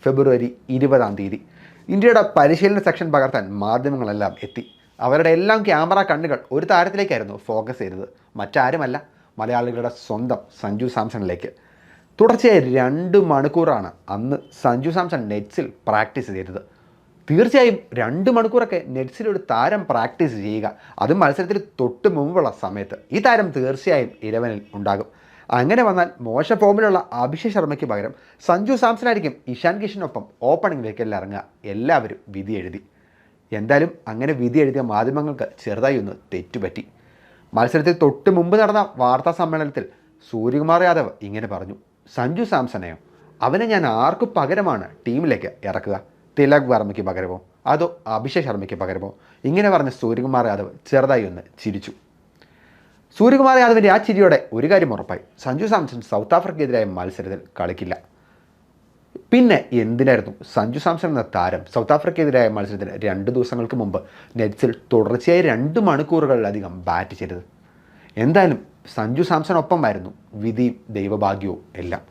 ഫെബ്രുവരി 20 ഇന്ത്യയുടെ പരിശീലന സെക്ഷൻ പകർത്താൻ മാധ്യമങ്ങളെല്ലാം എത്തി. അവരുടെ എല്ലാം ക്യാമറ കണ്ണുകൾ ഒരു താരത്തിലേക്കായിരുന്നു ഫോക്കസ് ചെയ്തത്. മറ്റാരുമല്ല, മലയാളികളുടെ സ്വന്തം സഞ്ജു സാംസണിലേക്ക്. തുടർച്ചയായി 2 മണിക്കൂറാണ് അന്ന് സഞ്ജു സാംസൺ നെറ്റ്സിൽ പ്രാക്ടീസ് ചെയ്തത്. തീർച്ചയായും 2 മണിക്കൂറൊക്കെ നെറ്റ്സിലൊരു താരം പ്രാക്ടീസ് ചെയ്യുക, അതും മത്സരത്തിന് തൊട്ട് മുമ്പുള്ള സമയത്ത്, ഈ താരം തീർച്ചയായും 11-ൽ ഉണ്ടാകും. അങ്ങനെ വന്നാൽ മോശം ഫോമിലുള്ള അഭിഷേക് ശർമ്മയ്ക്ക് പകരം സഞ്ജു സാംസണായിരിക്കും ഇഷാൻ കിഷനൊപ്പം ഓപ്പണിംഗ് വിക്കറ്റിൽ ഇറങ്ങുക. എല്ലാവരും വിധി എഴുതി. എന്തായാലും അങ്ങനെ വിധി എഴുതിയ മാധ്യമങ്ങൾക്ക് ചെറുതായി ഒന്ന് തെറ്റുപറ്റി. മത്സരത്തിൽ തൊട്ട് മുമ്പ് നടന്ന വാർത്താ സമ്മേളനത്തിൽ സൂര്യകുമാർ യാദവ് ഇങ്ങനെ പറഞ്ഞു: സഞ്ജു സാംസണെയോ, അവനെ ഞാൻ ആർക്കു പകരമാണ് ടീമിലേക്ക് ഇറക്കുക? തിലക് വർമ്മയ്ക്ക് പകരമോ അതോ അഭിഷേക് ശർമ്മയ്ക്ക് പകരമോ? ഇങ്ങനെ പറഞ്ഞ സൂര്യകുമാർ യാദവ് ചെറുതായി ഒന്ന് ചിരിച്ചു. സൂര്യകുമാർ യാദവിൻ്റെ ആ ചിരിയോടെ ഒരു കാര്യം ഉറപ്പായി: സഞ്ജു സാംസൺ സൗത്ത് ആഫ്രിക്കയ്ക്കെതിരായ മത്സരത്തിൽ കളിക്കില്ല. പിന്നെ എന്തിനായിരുന്നു സഞ്ജു സാംസൺ എന്ന താരം സൗത്ത് ആഫ്രിക്കയ്ക്കെതിരായ മത്സരത്തിന് 2 ദിവസങ്ങൾക്ക് മുമ്പ് നെറ്റ്സിൽ തുടർച്ചയായി 2 മണിക്കൂറുകളിലധികം ബാറ്റ് ചെയ്തത്? എന്തായാലും സഞ്ജു സാംസണൊപ്പമായിരുന്നു വിധിയും ദൈവഭാഗ്യവും എല്ലാം.